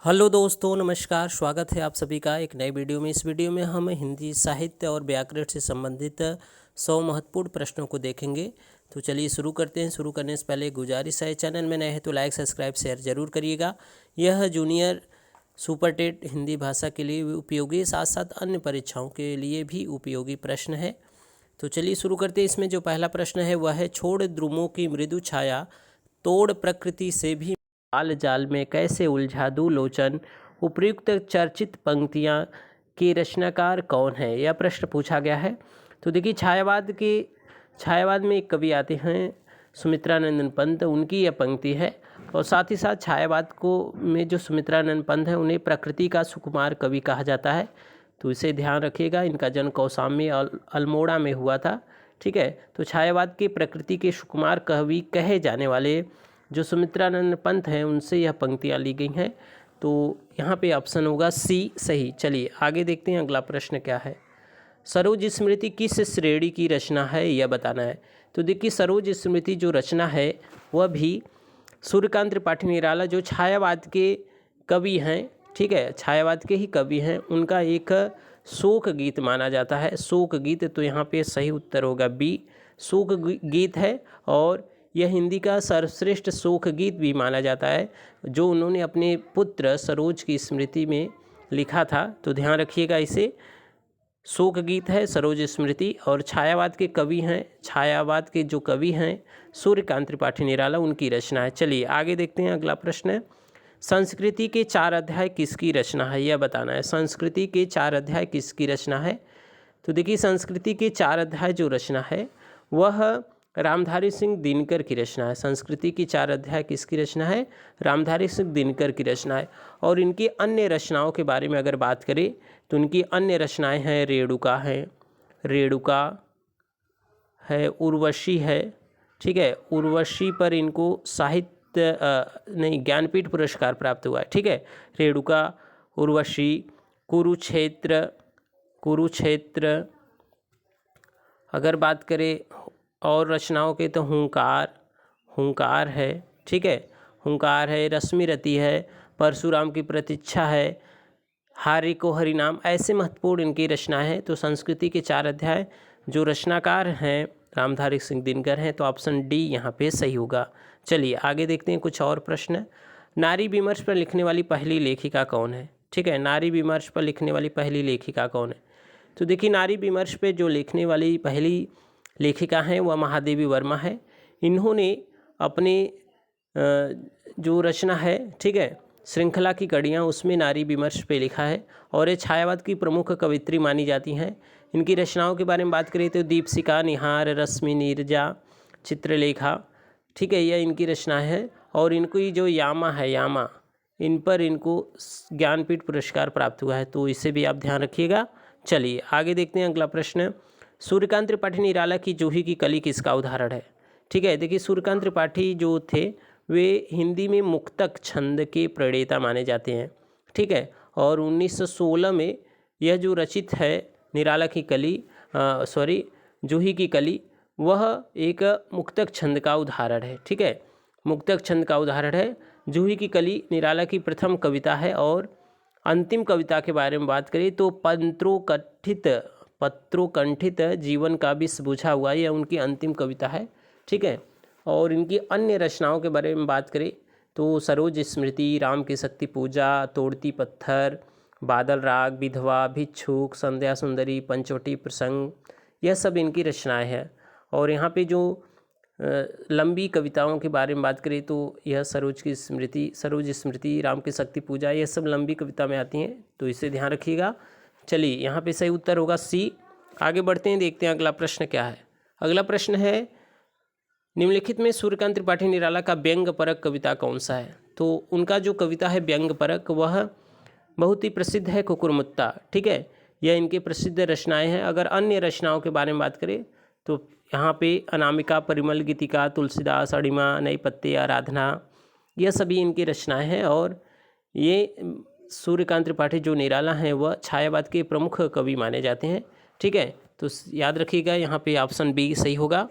Hello दोस्तों, नमस्कार। स्वागत है आप सभी का एक नए वीडियो में। इस वीडियो में हम हिंदी साहित्य और व्याकरण से संबंधित 100 महत्वपूर्ण प्रश्नों को देखेंगे। तो चलिए शुरू करते हैं। शुरू करने से पहले गुजारिश है, चैनल में नए हैं तो लाइक सब्सक्राइब शेयर जरूर करिएगा। यह जूनियर सुपर टेट हिंदी भाषा के लिए उपयोगी, साथ साथ अन्य परीक्षाओं के लिए भी उपयोगी प्रश्न है। तो चलिए शुरू करते हैं। इसमें जो पहला प्रश्न है वह है, छोड़ द्रुमों की मृदु छाया, तोड़ प्रकृति से भी जाल जाल में कैसे उलझा दूं लोचन, उपयुक्त चर्चित पंक्तियां के रचनाकार कौन है। यह प्रश्न पूछा गया है। तो देखिए, छायावाद में एक कवि आते हैं सुमित्रानंदन पंत, उनकी यह पंक्ति है। और साथ ही साथ छायावाद को में जो सुमित्रानंद पंत है उन्हें प्रकृति का सुकुमार कवि कहा जाता है। तो इसे ध्यान रखिएगा। इनका जन्म कौसाम्बी अल्मोड़ा में हुआ था। ठीक है। तो छायावाद के प्रकृति के सुकुमार कवि कहे जाने वाले जो सुमित्रानंद पंत हैं उनसे यह पंक्तियाँ ली गई हैं। तो यहाँ पे ऑप्शन होगा सी सही। चलिए आगे देखते हैं, अगला प्रश्न क्या है। सरोज स्मृति किस श्रेणी की रचना है, यह बताना है। तो देखिए, सरोज स्मृति जो रचना है वह भी सूर्यकांत त्रिपाठी निराला जो छायावाद के कवि हैं, ठीक है, छायावाद के ही कवि हैं, उनका एक शोक गीत माना जाता है। शोक गीत, तो यहाँ पे सही उत्तर होगा बी, शोक गीत है। और यह हिंदी का सर्वश्रेष्ठ शोक गीत भी माना जाता है, जो उन्होंने अपने पुत्र सरोज की स्मृति में लिखा था। तो ध्यान रखिएगा, इसे शोक गीत है सरोज स्मृति। और छायावाद के कवि हैं, छायावाद के जो कवि हैं सूर्यकांत त्रिपाठी निराला, उनकी रचना है। चलिए आगे देखते हैं, अगला प्रश्न है, संस्कृति के 4 अध्याय किसकी रचना है, यह बताना है। संस्कृति के 4 अध्याय किसकी रचना है। तो देखिए, संस्कृति के 4 अध्याय जो रचना है वह रामधारी सिंह दिनकर की रचना है। संस्कृति की 4 अध्याय किसकी रचना है, रामधारी सिंह दिनकर की रचना है। और इनकी अन्य रचनाओं के बारे में अगर बात करें तो इनकी अन्य रचनाएं हैं, रेणुका है, उर्वशी है। ठीक है, उर्वशी पर इनको ज्ञानपीठ पुरस्कार प्राप्त हुआ है। ठीक है, रेणुका, उर्वशी, कुरुक्षेत्र अगर बात करें और रचनाओं के, तो हुंकार है। ठीक है, हुंकार है, रश्मिरति है, परशुराम की प्रतीक्षा है, हारे को हरिनाम, ऐसे महत्वपूर्ण इनकी रचनाएं हैं। तो संस्कृति के 4 अध्याय जो रचनाकार हैं रामधारी सिंह दिनकर हैं। तो ऑप्शन डी यहाँ पे सही होगा। चलिए आगे देखते हैं कुछ और प्रश्न। नारी विमर्श पर लिखने वाली पहली लेखिका कौन है। ठीक है, नारी विमर्श पर लिखने वाली पहली लेखिका कौन है। तो देखिए, नारी विमर्श पे जो लिखने वाली पहली लेखिका हैं वह महादेवी वर्मा है। इन्होंने अपने जो रचना है, ठीक है, श्रृंखला की कड़ियाँ, उसमें नारी विमर्श पे लिखा है। और ये छायावाद की प्रमुख कवित्री मानी जाती हैं। इनकी रचनाओं के बारे में बात करें तो दीपशिखा, निहार, रश्मि, नीरजा, चित्रलेखा, ठीक है, यह इनकी रचना है। और इनकी जो यामा, इन पर इनको ज्ञानपीठ पुरस्कार प्राप्त हुआ है। तो इसे भी आप ध्यान रखिएगा। चलिए आगे देखते हैं, अगला प्रश्न, सूर्यकांत त्रिपाठी निराला की जूही की कली किसका उदाहरण है। ठीक है, देखिए, सूर्यकांत त्रिपाठी जो थे वे हिंदी में मुक्तक छंद के प्रणेता माने जाते हैं। ठीक है, और 1916 में यह जो रचित है निराला की कली, जूही की कली, वह एक मुक्तक छंद का उदाहरण है। ठीक है, मुक्तक छंद का उदाहरण है। जूही की कली निराला की प्रथम कविता है। और अंतिम कविता के बारे में बात करें तो पत्रोकंठित जीवन का विष बुझा हुआ, यह उनकी अंतिम कविता है। ठीक है, और इनकी अन्य रचनाओं के बारे में बात करें तो सरोज स्मृति, राम की शक्ति पूजा, तोड़ती पत्थर, बादल राग, विधवा, भिक्षुक, संध्या सुंदरी, पंचवटी प्रसंग, यह सब इनकी रचनाएं हैं। और यहाँ पे जो लंबी कविताओं के बारे में बात करें तो यह सरोज स्मृति, राम की शक्ति पूजा, यह सब लंबी कविता में आती हैं। तो इसे ध्यान रखिएगा। चलिए यहाँ पे सही उत्तर होगा सी। आगे बढ़ते हैं, देखते हैं अगला प्रश्न क्या है। अगला प्रश्न है, निम्नलिखित में सूर्यकांत त्रिपाठी निराला का व्यंग परक कविता कौन सा है। तो उनका जो कविता है व्यंग परक, वह बहुत ही प्रसिद्ध है, कुकुरमुत्ता। ठीक है, यह इनके प्रसिद्ध रचनाएं हैं। अगर अन्य रचनाओं के बारे में बात करें तो यहाँ पे अनामिका, परिमल गीतिका, तुलसीदास, अणिमा, नई पत्ते, आराधना, यह सभी इनकी रचनाएं हैं। और ये सूर्यकांत त्रिपाठी जो निराला हैं वह छायावाद के प्रमुख कवि माने जाते हैं। ठीक है, तो याद रखिएगा, यहाँ पे ऑप्शन बी सही होगा।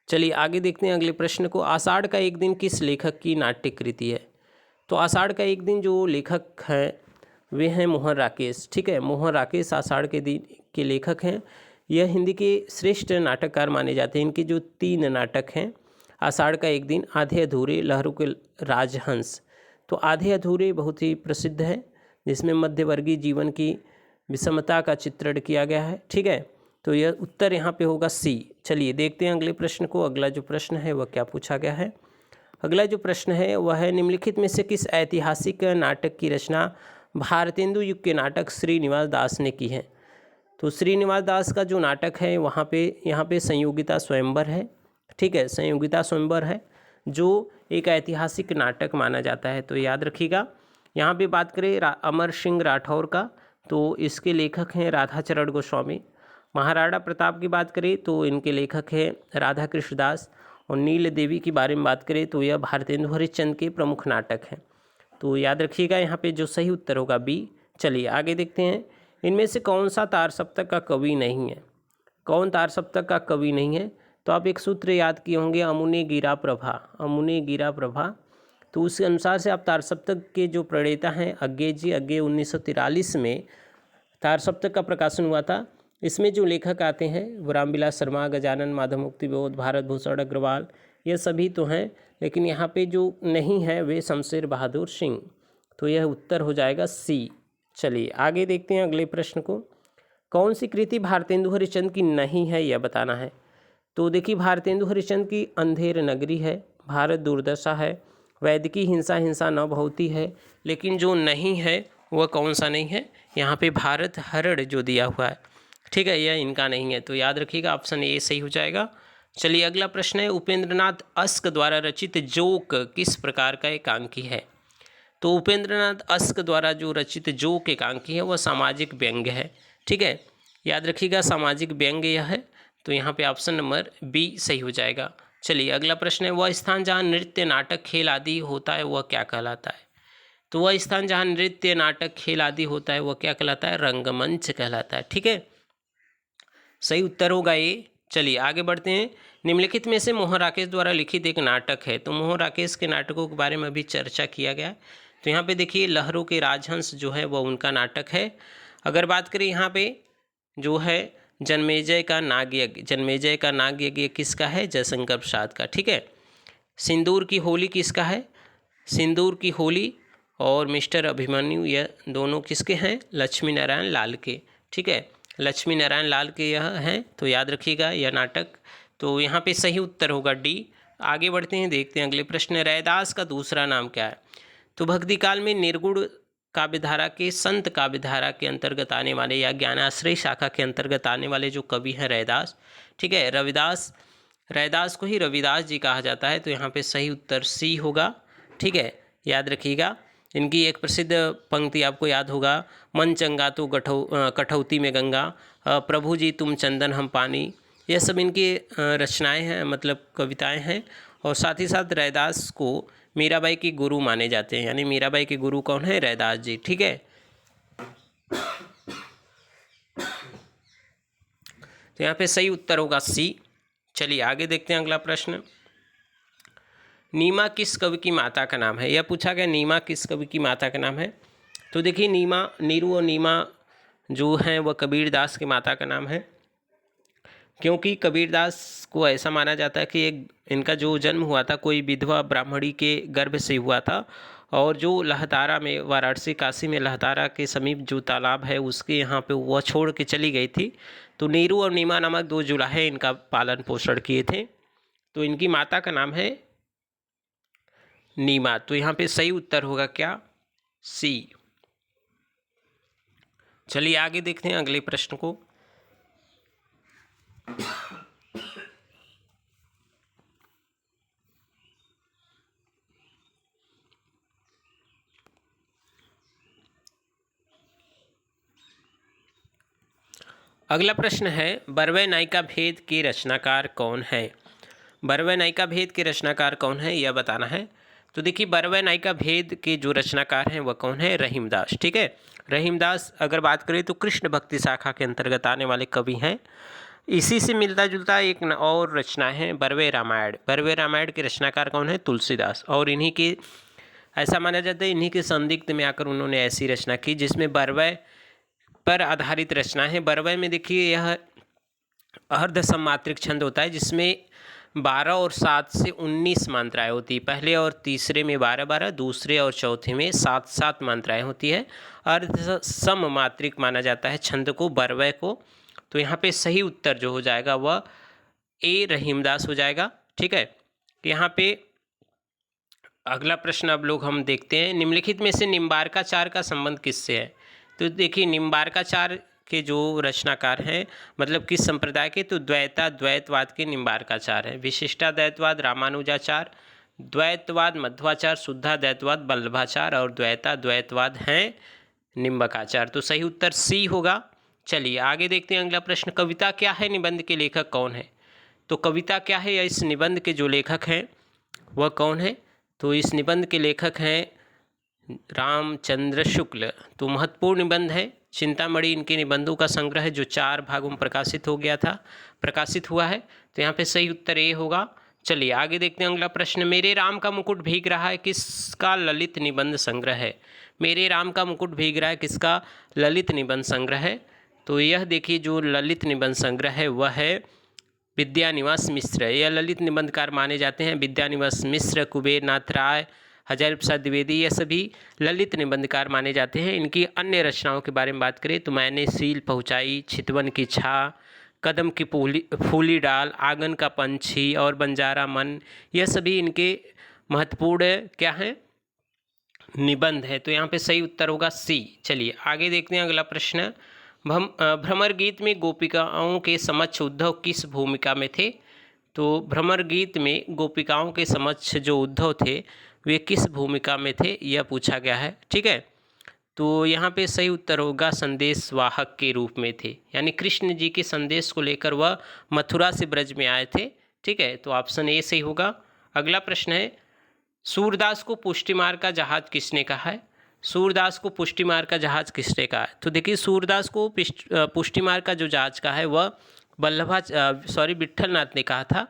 चलिए आगे देखते हैं अगले प्रश्न को। आषाढ़ का एक दिन किस लेखक की नाट्य कृति है। तो आषाढ़ का एक दिन जो लेखक हैं वे हैं मोहन राकेश। ठीक है, मोहन राकेश आषाढ़ के दिन के लेखक हैं। यह हिंदी के श्रेष्ठ नाटककार माने जाते हैं। इनके जो 3 नाटक हैं, आषाढ़ का एक दिन, आधे अधूरे, लहरों के राजहंस। तो आधे अधूरे बहुत ही प्रसिद्ध है, जिसमें मध्यवर्गीय जीवन की विषमता का चित्रण किया गया है। ठीक है, तो यह उत्तर यहाँ पे होगा सी। चलिए देखते हैं अगले प्रश्न को। अगला जो प्रश्न है वह क्या पूछा गया है। अगला जो प्रश्न है वह है, निम्नलिखित में से किस ऐतिहासिक नाटक की रचना भारतेंदु युग के नाटक श्रीनिवास दास ने की है। तो श्रीनिवास दास का जो नाटक है यहाँ पे संयोगिता स्वयंवर है। ठीक है, संयोगिता स्वयंवर है जो एक ऐतिहासिक नाटक माना जाता है। तो याद रखिएगा। यहाँ पे बात करें अमर सिंह राठौर का, तो इसके लेखक हैं राधाचरण गोस्वामी। महाराणा प्रताप की बात करें तो इनके लेखक हैं राधा कृष्ण दास। और नील देवी के बारे में बात करें तो यह भारतेंदु हरिश्चंद्र के प्रमुख नाटक हैं। तो याद रखिएगा यहाँ पे जो सही उत्तर होगा बी। चलिए आगे देखते हैं, इनमें से कौन सा तार सप्तक का कवि नहीं है। कौन तार सप्तक का कवि नहीं है, तो आप एक सूत्र याद किए होंगे, अमुने गिरा प्रभा, अमुने गिरा प्रभा। तो उस अनुसार से आप तार सप्तक के जो प्रणेता हैं अज्ञे जी, अज्ञे 1943 में तार सप्तक का प्रकाशन हुआ था। इसमें जो लेखक आते हैं वो रामविलास शर्मा, गजानन, माधव मुक्ति बोध, भारत भूषण अग्रवाल, ये सभी तो हैं, लेकिन यहाँ पे जो नहीं है वे शमशेर बहादुर सिंह। तो यह उत्तर हो जाएगा सी। चलिए आगे देखते हैं अगले प्रश्न को। कौन सी कृति भारतेंदु हरिश्चंद्र की नहीं है यह बताना है। तो देखिए, भारतेंदु हरिश्चंद्र की अंधेर नगरी है, भारत दुर्दशा है, वैदिकी हिंसा हिंसा न बहुती है, लेकिन जो नहीं है वह कौन सा नहीं है, यहाँ पे भारत हरण जो दिया हुआ है। ठीक है, यह इनका नहीं है। तो याद रखिएगा ऑप्शन ए सही हो जाएगा। चलिए अगला प्रश्न है, उपेंद्रनाथ अस्क द्वारा रचित जोक किस प्रकार का एकांकी है। तो उपेंद्रनाथ अस्क द्वारा जो रचित जोक एकांकी है वह सामाजिक व्यंग्य है। ठीक है, याद रखिएगा सामाजिक व्यंग्य यह है। तो यहाँ पे ऑप्शन नंबर बी सही हो जाएगा। चलिए अगला प्रश्न है, वह स्थान जहाँ नृत्य नाटक खेल आदि होता है वह क्या कहलाता है। तो वह स्थान जहाँ नृत्य नाटक खेल आदि होता है वह क्या कहलाता है, रंगमंच कहलाता है। ठीक है, सही उत्तर होगा ये। चलिए आगे बढ़ते हैं, निम्नलिखित में से मोहन राकेश द्वारा लिखित एक नाटक है। तो मोहन राकेश के नाटकों के बारे में अभी चर्चा किया गया है। तो यहाँ पे देखिए, लहरों के राजहंस जो है वह उनका नाटक है। अगर बात करें यहाँ पे जो है जन्मेजय का नागयज्ञ, जन्मेजय का नागयज्ञ किसका है, जयशंकर प्रसाद का। ठीक है, सिंदूर की होली किसका है, सिंदूर की होली और मिस्टर अभिमन्यु, यह दोनों किसके हैं, लक्ष्मी नारायण लाल के। ठीक है, लक्ष्मी नारायण लाल के यह हैं। तो याद रखिएगा यह नाटक। तो यहाँ पे सही उत्तर होगा डी। आगे बढ़ते हैं, देखते हैं अगले प्रश्न। रैदास का दूसरा नाम क्या है। तो भक्ति काल में निर्गुण काव्यधारा के, संत काव्यधारा के अंतर्गत आने वाले या ज्ञानाश्रय शाखा के अंतर्गत आने वाले जो कवि हैं रैदास। ठीक है, रविदास, रैदास को ही रविदास जी कहा जाता है। तो यहाँ पे सही उत्तर सी होगा। ठीक है, याद रखिएगा। इनकी एक प्रसिद्ध पंक्ति आपको याद होगा, मन चंगा तो कठौती में गंगा, प्रभु जी तुम चंदन हम पानी। यह सब इनकी रचनाएं हैं, मतलब कविताएं हैं। और साथ ही साथ रैदास को मीराबाई के गुरु माने जाते हैं, यानी मीराबाई के गुरु कौन है, रैदास जी। ठीक है, तो यहाँ पे सही उत्तर होगा सी। चलिए आगे देखते हैं अगला प्रश्न। नीमा किस कवि की माता का नाम है। यह पूछा गया, नीमा किस कवि की माता का नाम है। तो देखिए, नीमा, नीरू और नीमा जो हैं वह कबीरदास की माता का नाम है, क्योंकि कबीरदास को ऐसा माना जाता है कि इनका जो जन्म हुआ था कोई विधवा ब्राह्मणी के गर्भ से हुआ था। और जो लहतारा में, वाराणसी काशी में लहतारा के समीप जो तालाब है उसके यहाँ पे वह छोड़ के चली गई थी। तो नीरू और नीमा नामक 2 जुलाहे इनका पालन पोषण किए थे। तो इनकी माता का नाम है नीमा। तो यहाँ पे सही उत्तर होगा क्या, सी। चलिए आगे देखते हैं अगले प्रश्न को। अगला प्रश्न है, बरवै नायिका भेद के रचनाकार कौन है। बरवै नायिका भेद के रचनाकार कौन है यह बताना है। तो देखिए, बरवै नायिका भेद के जो रचनाकार हैं वह कौन है, रहीमदास। ठीक है, रहीमदास अगर बात करें तो कृष्ण भक्ति शाखा के अंतर्गत आने वाले कवि हैं। इसी से मिलता जुलता एक और रचना है बरवे रामायण। बरवे रामायण के रचनाकार कौन है, तुलसीदास। और इन्हीं के ऐसा माना जाता है इन्हीं के संदिग्ध में आकर उन्होंने ऐसी रचना की जिसमें बरवय पर आधारित रचना है। बरवय में देखिए यह अर्ध सम्मात्रिक छंद होता है जिसमें 12 और 7 से 19 मात्राएं होती है। पहले और तीसरे में 12-12, दूसरे और चौथे में 7-7 मात्राएं होती है। अर्ध सममात्रिक माना जाता है छंद को, बरवय को। तो यहाँ पे सही उत्तर जो हो जाएगा वह ए रहीमदास हो जाएगा। ठीक है, यहाँ पे अगला प्रश्न अब लोग हम देखते हैं, निम्नलिखित में से निम्बार्काचार का संबंध किससे है। तो देखिए निम्बार्काचार के जो रचनाकार हैं मतलब किस संप्रदाय के, तो द्वैतवाद के निम्बार्काचार हैं। विशिष्टाद्वैतवाद रामानुजाचार, द्वैतवाद मध्वाचार, शुद्धाद्वैतवाद वल्लभाचार और द्वैतवाद हैं निम्बकाचार। तो सही उत्तर सी होगा। चलिए आगे देखते हैं अगला प्रश्न, कविता क्या है निबंध के लेखक कौन है। तो कविता क्या है या इस निबंध के जो लेखक हैं वह कौन है। तो इस निबंध के लेखक हैं रामचंद्र शुक्ल। तो महत्वपूर्ण निबंध है, चिंतामणि इनके निबंधों का संग्रह है जो 4 भागों में प्रकाशित हुआ है। तो यहाँ पे सही उत्तर ए होगा। चलिए आगे देखते हैं अगला प्रश्न, मेरे राम का मुकुट भीग रहा है किसका ललित निबंध संग्रह है। मेरे राम का मुकुट भीग रहा है किसका ललित निबंध संग्रह है। तो यह देखिए जो ललित निबंध संग्रह है वह है विद्यानिवास मिश्र। यह ललित निबंधकार माने जाते हैं विद्यानिवास मिश्र, कुबेर नाथ राय, हजारी प्रसाद द्विवेदी, यह सभी ललित निबंधकार माने जाते हैं। इनकी अन्य रचनाओं के बारे में बात करें तो मैंने सील पहुँचाई, चितवन की छा, कदम की फूली डाल, आंगन का पंछी और बंजारा मन, यह सभी इनके महत्वपूर्ण क्या हैं निबंध है। तो यहाँ पे सही उत्तर होगा सी। चलिए आगे देखते हैं अगला प्रश्न, भ्रमर गीत में गोपिकाओं के समक्ष उद्धव किस भूमिका में थे। तो भ्रमर गीत में गोपिकाओं के समक्ष जो उद्धव थे वे किस भूमिका में थे यह पूछा गया है। ठीक है, तो यहाँ पे सही उत्तर होगा संदेश वाहक के रूप में थे, यानी कृष्ण जी के संदेश को लेकर वह मथुरा से ब्रज में आए थे। ठीक है, तो ऑप्शन ए सही होगा। अगला प्रश्न है, सूरदास को पुष्टिमार का जहाज किसने कहा है। सूरदास को पुष्टिमार का जहाज किसने कहा है। तो देखिए सूरदास को पुष्टिमार का जो जहाज का है वह विट्ठल नाथ ने कहा था।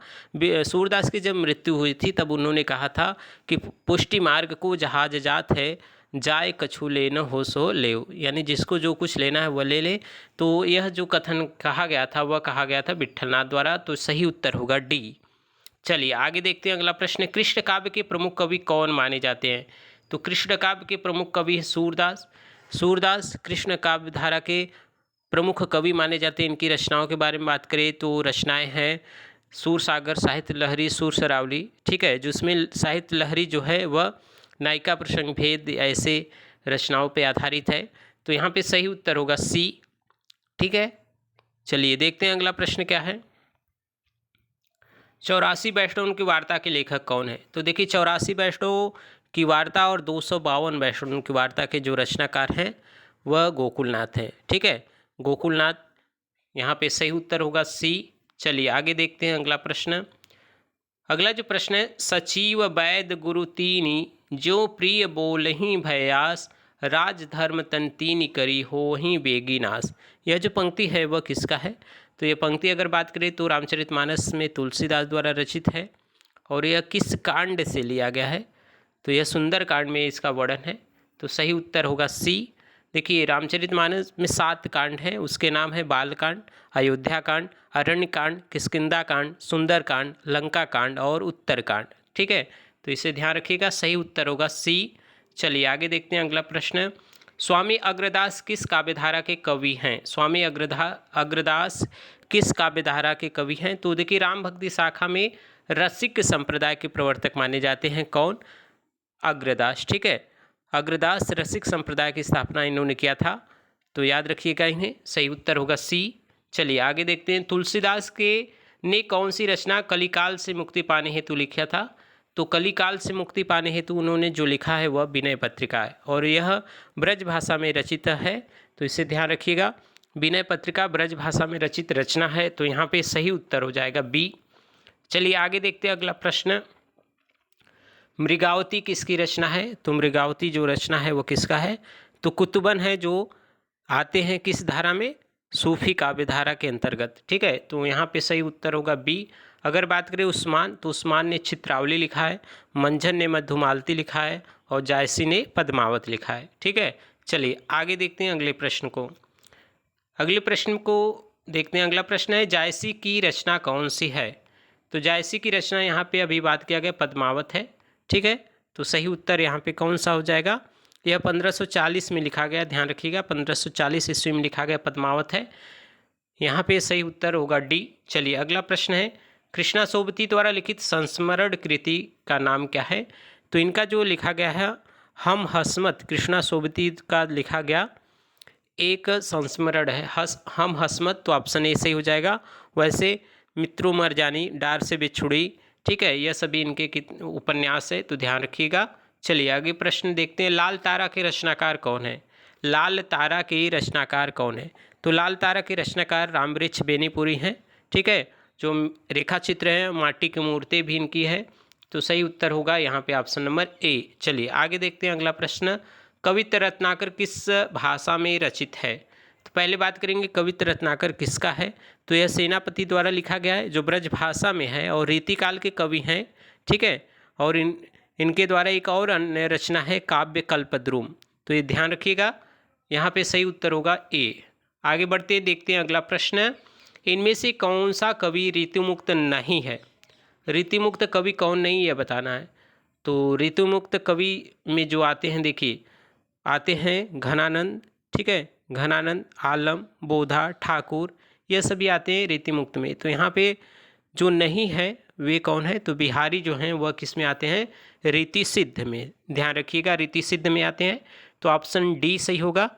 सूरदास की जब मृत्यु हुई थी तब उन्होंने कहा था कि पुष्टि मार्ग को जहाज जात है, जाए कछु ले न हो सो ले, यानी जिसको जो कुछ लेना है वह ले ले। तो यह जो कथन कहा गया था वह कहा गया था विट्ठल नाथ द्वारा। तो सही उत्तर होगा डी। चलिए आगे देखते हैं अगला प्रश्न, कृष्ण काव्य के प्रमुख कवि कौन माने जाते हैं। तो कृष्ण काव्य के प्रमुख कवि है सूरदास। सूरदास कृष्ण काव्य धारा के प्रमुख कवि माने जाते हैं। इनकी रचनाओं के बारे में बात करें तो रचनाएं हैं सूर सागर, साहित्य लहरी, सुर सरावली। ठीक है, जिसमें साहित्य लहरी जो है वह नायिका प्रसंग भेद ऐसे रचनाओं पे आधारित है। तो यहाँ पे सही उत्तर होगा सी। ठीक है, चलिए देखते हैं अगला प्रश्न क्या है, 84 वैष्णव की वार्ता के लेखक कौन है। तो देखिए 84 वैष्णव की वार्ता और 252 वैष्णव की वार्ता के जो रचनाकार हैं वह गोकुलनाथ हैं। ठीक है, गोकुलनाथ, यहाँ पे सही उत्तर होगा सी। चलिए आगे देखते हैं अगला प्रश्न। अगला जो प्रश्न है, सचिव वैद गुरु तीनी जो प्रिय बोलही भयास, राज धर्म तन तीनी करी हो ही बेगीनास। यह जो पंक्ति है वह किसका है। तो यह पंक्ति अगर बात करें तो रामचरितमानस में तुलसीदास द्वारा रचित है। और यह किस कांड से लिया गया है। तो यह सुंदर कांड में इसका वर्णन है। तो सही उत्तर होगा सी। देखिए रामचरितमानस में 7 कांड हैं, उसके नाम है बालकांड, अयोध्या कांड, अरण्य कांड, किष्किंधा कांड, सुंदर कांड, लंका कांड और उत्तर कांड। ठीक है, तो इसे ध्यान रखिएगा, सही उत्तर होगा सी। चलिए आगे देखते हैं अगला प्रश्न, स्वामी अग्रदास किस काव्यधारा के कवि हैं। स्वामी अग्रदास किस काव्यधारा के कवि हैं। तो देखिए राम भक्ति शाखा में रसिक संप्रदाय के प्रवर्तक माने जाते हैं कौन, अग्रदास। ठीक है, अग्रदास रसिक संप्रदाय की स्थापना इन्होंने किया था। तो याद रखिएगा इन्हें, सही उत्तर होगा सी। चलिए आगे देखते हैं, तुलसीदास के ने कौन सी रचना कलिकाल से मुक्ति पाने हेतु लिखा था। तो कलिकाल से मुक्ति पाने हेतु उन्होंने जो लिखा है वह विनय पत्रिका है और यह ब्रज भाषा में रचित है। तो इसे ध्यान रखिएगा, विनय पत्रिका ब्रज भाषा में रचित रचना है। तो यहाँ पे सही उत्तर हो जाएगा बी। चलिए आगे देखते हैं अगला प्रश्न, मृगावती किसकी रचना है। तो मृगावती जो रचना है वो किसका है। तो कुतुबन है जो आते हैं किस धारा में, सूफी काव्य धारा के अंतर्गत। ठीक है, तो यहाँ पे सही उत्तर होगा बी। अगर बात करें उस्मान, तो उस्मान ने चित्रावली लिखा है, मंझन ने मधुमालती लिखा है और जायसी ने पद्मावत लिखा है। ठीक है, चलिए आगे देखते हैं अगले प्रश्न को। अगले प्रश्न को देखते हैं। अगला प्रश्न है जायसी की रचना कौन सी है? तो जायसी की रचना यहाँ पे अभी बात किया गया पद्मावत है। ठीक है, तो सही उत्तर यहाँ पे कौन सा हो जाएगा? यह 1540 में लिखा गया, ध्यान रखिएगा 1540 ईस्वी में लिखा गया पद्मावत है। यहाँ पे सही उत्तर होगा डी। चलिए अगला प्रश्न है कृष्णा सोबती द्वारा लिखित संस्मरण कृति का नाम क्या है? तो इनका जो लिखा गया है हम हसमत, कृष्णा सोबती का लिखा गया एक संस्मरण है हम हसमत, तो ऑप्शन ए सही हो जाएगा। वैसे मित्रों मर जानी, डार से बिछुड़ी, ठीक है, यह सभी इनके उपन्यास है, तो ध्यान रखिएगा। चलिए आगे प्रश्न देखते हैं। लाल तारा के रचनाकार कौन है? लाल तारा के रचनाकार कौन है? तो लाल तारा के रचनाकार रामवृक्ष बेनीपुरी हैं। ठीक है, जो रेखा चित्र है माटी की मूर्ति भी इनकी है, तो सही उत्तर होगा यहाँ पे ऑप्शन नंबर ए। चलिए आगे देखते हैं अगला प्रश्न। कवित्त रत्नाकर किस भाषा में रचित है? तो पहले बात करेंगे कवित्त रत्नाकर किसका है। तो यह सेनापति द्वारा लिखा गया है जो ब्रज भाषा में है और रीतिकाल के कवि हैं। ठीक है, और इनके द्वारा एक और अन्य रचना है काव्य कल्पद्रुम, तो ये ध्यान रखिएगा, यहाँ पे सही उत्तर होगा ए। आगे बढ़ते देखते हैं अगला प्रश्न। इनमें से कौन सा कवि ऋतुमुक्त नहीं है? ऋतुमुक्त कवि कौन नहीं है बताना है। तो ऋतुमुक्त कवि में जो आते हैं, देखिए आते हैं घनानंद, ठीक है, घनानंद, आलम, बोधा, ठाकुर, ये सभी आते हैं ऋतुमुक्त में। तो यहाँ पे जो नहीं है वे कौन है? तो बिहारी जो हैं वह किस में आते हैं? रीति सिद्ध में, ध्यान रखिएगा रीति सिद्ध में आते हैं, तो ऑप्शन डी सही होगा।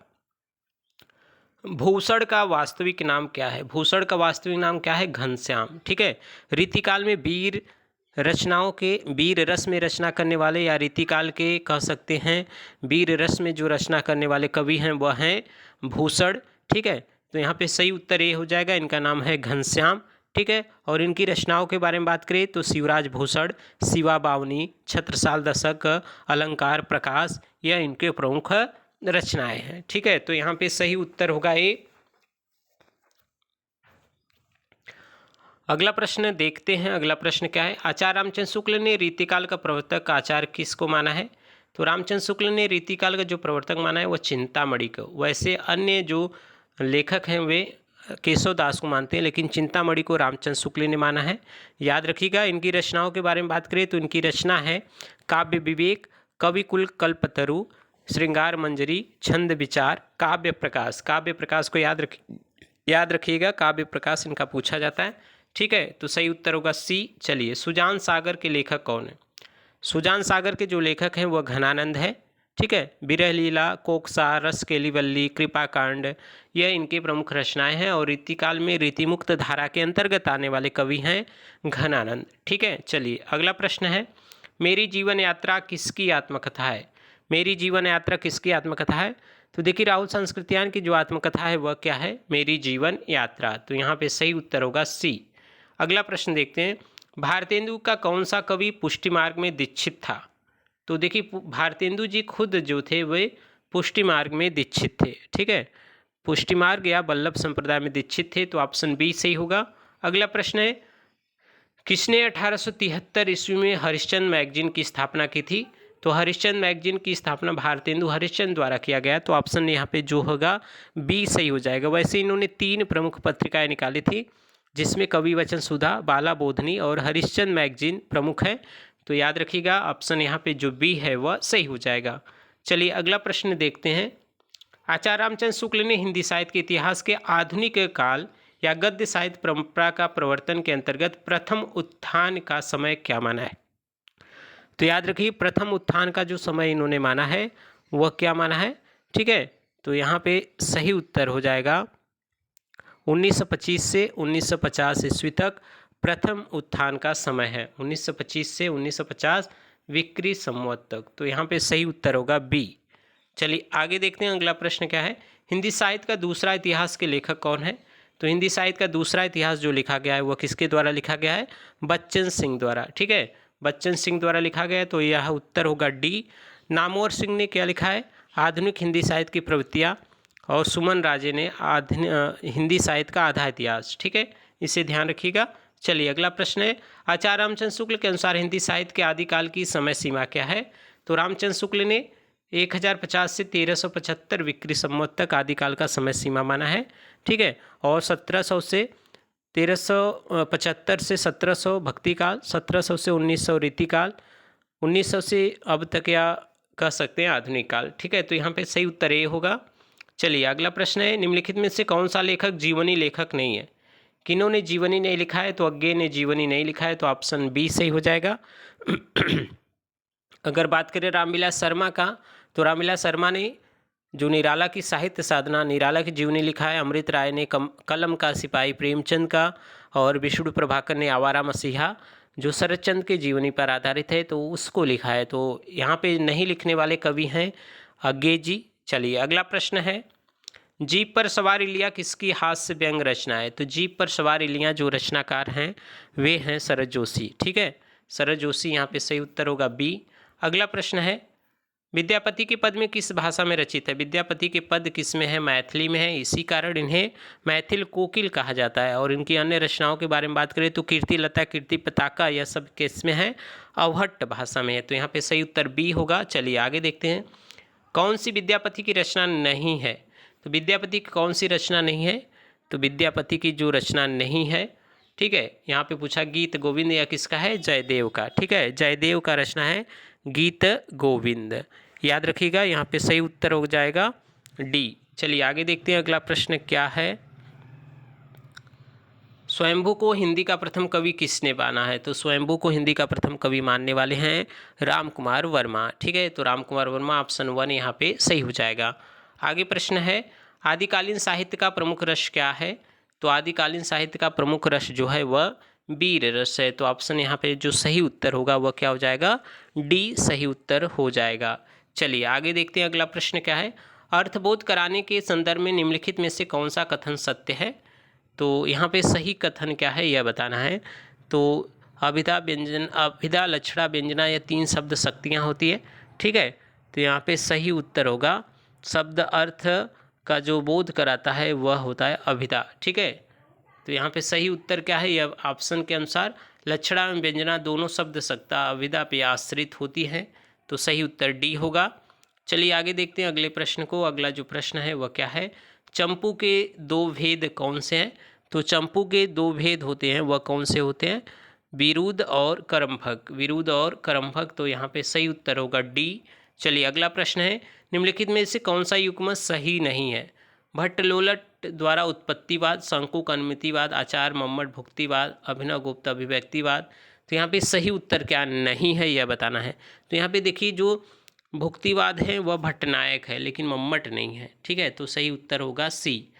भूषण का वास्तविक नाम क्या है? भूषण का वास्तविक नाम क्या है? घनश्याम। ठीक है, रीतिकाल में वीर रचनाओं के वीर रस में रचना करने वाले या रीतिकाल के कह सकते हैं वीर रस में जो रचना करने वाले कवि हैं वह हैं भूषण। ठीक है, तो यहाँ पे सही उत्तर ये हो जाएगा, इनका नाम है घनश्याम। ठीक है, और इनकी रचनाओं के बारे में बात करें तो शिवराज भूषण, शिवा बावनी, छत्रसाल दशक, अलंकार प्रकाश, यह इनके प्रमुख रचनाएं हैं। ठीक है, तो यहाँ पे सही उत्तर होगा ए। अगला प्रश्न देखते हैं। अगला प्रश्न क्या है? आचार्य रामचंद्र शुक्ल ने रीतिकाल का प्रवर्तक आचार्य किसको माना है? तो रामचंद्र शुक्ल ने रीतिकाल का जो प्रवर्तक माना है वह चिंतामणि को। वैसे अन्य जो लेखक हैं वे केशव दास को मानते हैं, लेकिन चिंतामणि को रामचंद्र शुक्ल ने माना है। याद रखिएगा इनकी रचनाओं के बारे में बात करें तो इनकी रचना है काव्य विवेक, कविकुल कल्पतरु, श्रृंगार मंजरी, छंद विचार, काव्य प्रकाश। काव्य प्रकाश को याद रखिएगा, काव्य प्रकाश इनका पूछा जाता है। ठीक है, तो सही उत्तर होगा सी। चलिए सुजान सागर के लेखक कौन है? सुजान सागर के जो लेखक हैं वह घनानंद है। ठीक है, विरह लीला, कोकसा, रस केलीवल्ली, कृपा कांड, यह इनके प्रमुख रचनाएं हैं और रीतिकाल में रीतिमुक्त धारा के अंतर्गत आने वाले कवि हैं घनानंद। ठीक है, चलिए अगला प्रश्न है मेरी जीवन यात्रा किसकी आत्मकथा है? मेरी जीवन यात्रा किसकी आत्मकथा है? तो देखिए राहुल संस्कृत्यायन की जो आत्मकथा है वह क्या है? मेरी जीवन यात्रा, तो यहाँ पे सही उत्तर होगा सी। अगला प्रश्न देखते हैं। भारतेंदु का कौन सा कवि पुष्टि मार्ग में दीक्षित था? तो देखिए भारतेंदु जी खुद जो थे वे पुष्टि मार्ग में दीक्षित थे। ठीक है, पुष्टि मार्ग या वल्लभ संप्रदाय में दीक्षित थे, तो ऑप्शन बी सही होगा। अगला प्रश्न है किसने 1873 ईस्वी में हरिश्चंद्र मैगजीन की स्थापना की थी? तो हरिश्चंद्र मैगजीन की स्थापना भारतेंदु हरिश्चंद्र द्वारा किया गया, तो ऑप्शन यहाँ पे जो होगा बी सही हो जाएगा। वैसे इन्होंने 3 प्रमुख पत्रिकाएं निकाली थी जिसमें कवि वचन सुधा, बाला बोधनी और हरिश्चंद्र मैगजीन प्रमुख है, तो याद रखिएगा ऑप्शन यहाँ पे जो बी है वह सही हो जाएगा। चलिए अगला प्रश्न देखते हैं। आचार्य रामचंद्र शुक्ल ने हिंदी साहित्य के इतिहास के आधुनिक काल या गद्य साहित्य परंपरा का प्रवर्तन के अंतर्गत प्रथम उत्थान का समय क्या माना है? तो याद रखिए प्रथम उत्थान का जो समय इन्होंने माना है वह क्या माना है? ठीक है, तो यहाँ पे सही उत्तर हो जाएगा 1925 से 1950 ईस्वी तक प्रथम उत्थान का समय है। 1925 से 1950 विक्री संवत तक, तो यहाँ पे सही उत्तर होगा बी। चलिए आगे देखते हैं अगला प्रश्न क्या है। हिंदी साहित्य का दूसरा इतिहास के लेखक कौन है? तो हिंदी साहित्य का दूसरा इतिहास जो लिखा गया है वह किसके द्वारा लिखा गया है? बच्चन सिंह द्वारा। ठीक है, बच्चन सिंह द्वारा लिखा गया है, तो यह उत्तर होगा डी। नामवर सिंह ने क्या लिखा है? आधुनिक हिंदी साहित्य की प्रवृत्तियाँ, और सुमन राजे ने हिंदी साहित्य का आधा इतिहास। ठीक है, इसे ध्यान रखिएगा। चलिए अगला प्रश्न है। आचार्य रामचंद्र शुक्ल के अनुसार हिंदी साहित्य के आदिकाल की समय सीमा क्या है? तो रामचंद्र शुक्ल ने 1050 से 1375 विक्रम संवत तक आदिकाल का समय सीमा माना है, ठीक है। और 1700 से 1375 से 1700 भक्ति काल, 1700 से 1900 रीतिकाल, 1900 से अब तक या कह सकते हैं आधुनिक काल, ठीक है। तो यहाँ पे सही उत्तर ए होगा। चलिए अगला प्रश्न है, निम्नलिखित में से कौन सा लेखक जीवनी लेखक नहीं है? किन्हों ने जीवनी नहीं लिखा है? तो अज्ञे ने जीवनी नहीं लिखा है, तो ऑप्शन बी सही हो जाएगा। अगर बात करें रामविलास शर्मा का, तो रामविलास शर्मा ने जो निराला की साहित्य साधना, निराला की जीवनी लिखा है। अमृत राय ने कलम का सिपाही प्रेमचंद का, और विष्णु प्रभाकर ने आवारा मसीहा जो शरद चंद्र के जीवनी पर आधारित है, तो उसको लिखा है। तो यहाँ पे नहीं लिखने वाले कवि हैं अज्ञे जी। चलिए अगला प्रश्न है, जीप पर सवार इलिया किसकी हास्य व्यंग रचना है? तो जीप पर सवार इलिया जो रचनाकार हैं वे हैं शरद जोशी, ठीक है। शरद जोशी यहाँ पे सही उत्तर होगा बी। अगला प्रश्न है, विद्यापति के पद में किस भाषा में रचित है? विद्यापति के पद किस में है? मैथिली में है, इसी कारण इन्हें मैथिल कोकिल कहा जाता है। और इनकी अन्य रचनाओं के बारे में बात करें तो कीर्ति लता, कीर्ति पताका, यह सब किस में है? अवहट्ट भाषा में है। तो यहाँ पे सही उत्तर बी होगा। चलिए आगे देखते हैं, कौन सी विद्यापति की रचना नहीं है? तो विद्यापति की कौन सी रचना नहीं है? तो विद्यापति की जो रचना नहीं है, ठीक है, यहाँ पे पूछा गीत गोविंद या किसका है? जयदेव का, ठीक है। जयदेव का रचना है गीत गोविंद, याद रखिएगा। यहाँ पे सही उत्तर हो जाएगा डी। चलिए आगे देखते हैं, अगला प्रश्न क्या है, स्वयंभू को हिंदी का प्रथम कवि किसने माना है? तो स्वयंभू को हिंदी का प्रथम कवि मानने वाले हैं राम कुमार वर्मा, ठीक है। तो राम कुमार वर्मा ऑप्शन 1 यहाँ पे सही हो जाएगा। आगे प्रश्न है, आदिकालीन साहित्य का प्रमुख रस क्या है? तो आदिकालीन साहित्य का प्रमुख रस जो है वह वीर रस है। तो ऑप्शन यहाँ पे जो सही उत्तर होगा वह क्या हो जाएगा? डी सही उत्तर हो जाएगा। चलिए आगे देखते हैं, अगला प्रश्न क्या है, अर्थबोध कराने के संदर्भ में निम्नलिखित में से कौन सा कथन सत्य है? तो यहाँ पे सही कथन क्या है यह बताना है। तो अभिधा व्यंजन, अभिधा लक्षणा व्यंजना, यह 3 शब्द शक्तियाँ होती है, ठीक है। तो यहाँ पे सही उत्तर होगा, शब्द अर्थ का जो बोध कराता है वह होता है अभिधा, ठीक है। तो यहाँ पे सही उत्तर क्या है? यह ऑप्शन के अनुसार लक्षणा एवं व्यंजना दोनों शब्द सत्ता अभिधा पे आश्रित होती हैं, तो सही उत्तर डी होगा। चलिए आगे देखते हैं अगले प्रश्न को। अगला जो प्रश्न है वह क्या है, चंपू के 2 भेद कौन से हैं? तो चंपू के 2 भेद होते हैं, वह कौन से होते हैं? विरुद्ध और कर्मभग, विरुद्ध और कर्मभग, तो यहाँ पे सही उत्तर होगा डी। चलिए अगला प्रश्न है, निम्नलिखित में से कौन सा युग्म सही नहीं है? भट्टलोलट द्वारा उत्पत्तिवाद, शंकुक अनुमितिवाद, आचार्य मम्मट भुक्तिवाद, अभिनव गुप्त अभिव्यक्तिवाद। तो यहाँ पे सही उत्तर क्या नहीं है यह बताना है। तो यहाँ पे देखिए, जो भुक्तिवाद है वह भट्टनायक है लेकिन मम्मट नहीं है, ठीक है। तो सही उत्तर होगा सी।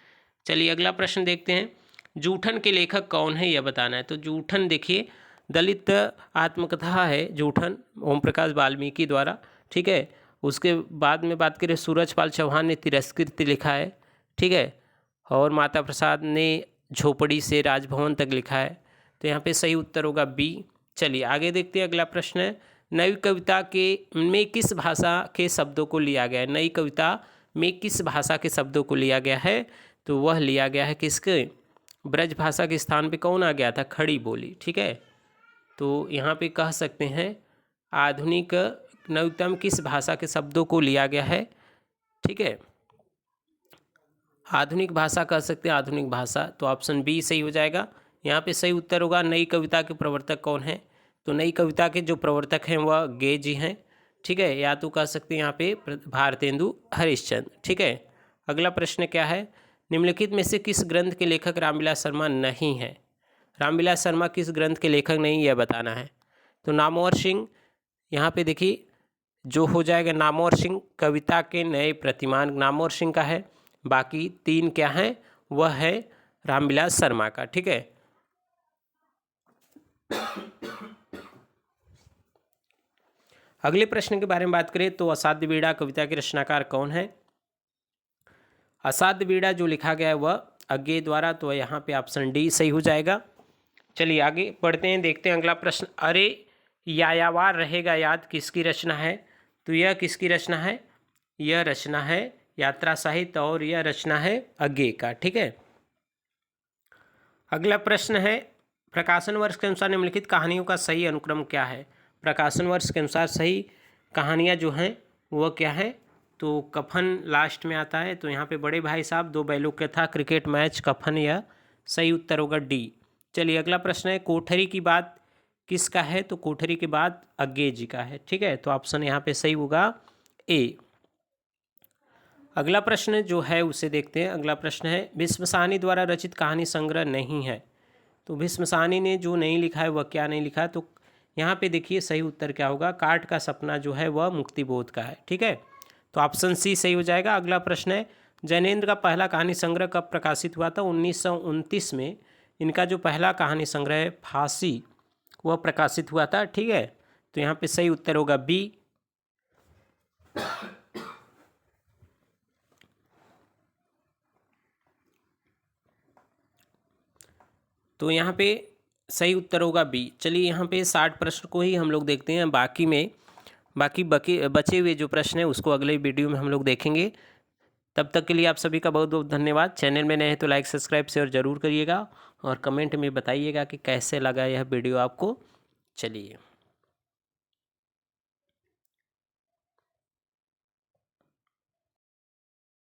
चलिए अगला प्रश्न देखते हैं, जूठन के लेखक कौन है यह बताना है। तो जूठन देखिए दलित आत्मकथा है जूठन, ओम प्रकाश वाल्मीकि द्वारा, ठीक है। उसके बाद में बात करें, सूरजपाल चौहान ने तिरस्कृत लिखा है, ठीक है। और माता प्रसाद ने झोपड़ी से राजभवन तक लिखा है। तो यहाँ पे सही उत्तर होगा बी। चलिए आगे देखते हैं, अगला प्रश्न है, नई कविता के में किस भाषा के शब्दों को लिया गया है? नई कविता में किस भाषा के शब्दों को लिया गया है? तो वह लिया गया है किसके? ब्रज भाषा के स्थान पे कौन आ गया था? खड़ी बोली, ठीक है। तो यहाँ पे कह सकते हैं आधुनिक नवीनतम किस भाषा के शब्दों को लिया गया है, ठीक है। आधुनिक भाषा कह सकते हैं, आधुनिक भाषा, तो ऑप्शन बी सही हो जाएगा। यहाँ पे सही उत्तर होगा, नई कविता के प्रवर्तक कौन है? तो नई कविता के जो प्रवर्तक हैं वह गे जी हैं, ठीक है। या तो कह सकते हैं यहाँ पे भारतेंदु हरिश्चंद्र, ठीक है। अगला प्रश्न क्या है, निम्नलिखित में से किस ग्रंथ के लेखक रामविलास शर्मा नहीं है? रामविलास शर्मा किस ग्रंथ के लेखक नहीं, यह बताना है। तो नामवर सिंह, यहाँ पे देखिए जो हो जाएगा नामवर सिंह कविता के नए प्रतिमान नामवर सिंह का है। बाकी 3 क्या हैं? वह है रामविलास शर्मा का, ठीक है। अगले प्रश्न के बारे में बात करें तो असाध्य वीणा कविता के रचनाकार कौन है? असाध्य वीणा जो लिखा गया है वह अज्ञे द्वारा, तो यहाँ पे ऑप्शन डी सही हो जाएगा। चलिए आगे पढ़ते हैं, देखते हैं अगला प्रश्न, अरे यायावार रहेगा याद किसकी रचना है? तो यह किसकी रचना है? यह रचना है यात्रा साहित्य और यह रचना है अज्ञे का, ठीक है। अगला प्रश्न है, प्रकाशन वर्ष के अनुसार निम्नलिखित कहानियों का सही अनुक्रम क्या है? प्रकाशन वर्ष के अनुसार सही कहानियाँ जो हैं वह क्या है, तो कफन लास्ट में आता है। तो यहाँ पे बड़े भाई साहब, दो बैलों का था, क्रिकेट मैच, कफन, या सही उत्तर होगा डी। चलिए अगला प्रश्न है, कोठरी की बात किसका है, तो कोठरी की बात अज्ञे जी का है। ठीक है, तो ऑप्शन यहाँ पे सही होगा ए। अगला प्रश्न जो है उसे देखते हैं। अगला प्रश्न है, भीष्म साहनी द्वारा रचित कहानी संग्रह नहीं है। तो भीष्म साहनी ने जो नहीं लिखा है वह क्या नहीं लिखा है, तो यहाँ पे देखिए सही उत्तर क्या होगा, काट का सपना जो है वह मुक्तिबोध का है। ठीक है, तो ऑप्शन सी सही हो जाएगा। अगला प्रश्न है, जैनेन्द्र का पहला कहानी संग्रह कब प्रकाशित हुआ था। 1929 में इनका जो पहला कहानी संग्रह है फांसी, वह प्रकाशित हुआ था। ठीक है, तो यहाँ पे सही उत्तर होगा बी। तो यहाँ पे सही उत्तर होगा बी। चलिए यहाँ पे 60 प्रश्न को ही हम लोग देखते हैं, बाकी बचे हुए जो प्रश्न हैं उसको अगले वीडियो में हम लोग देखेंगे। तब तक के लिए आप सभी का बहुत बहुत धन्यवाद। चैनल में नए हैं तो लाइक सब्सक्राइब शेयर जरूर करिएगा और कमेंट में बताइएगा कि कैसे लगा यह वीडियो आपको। चलिए।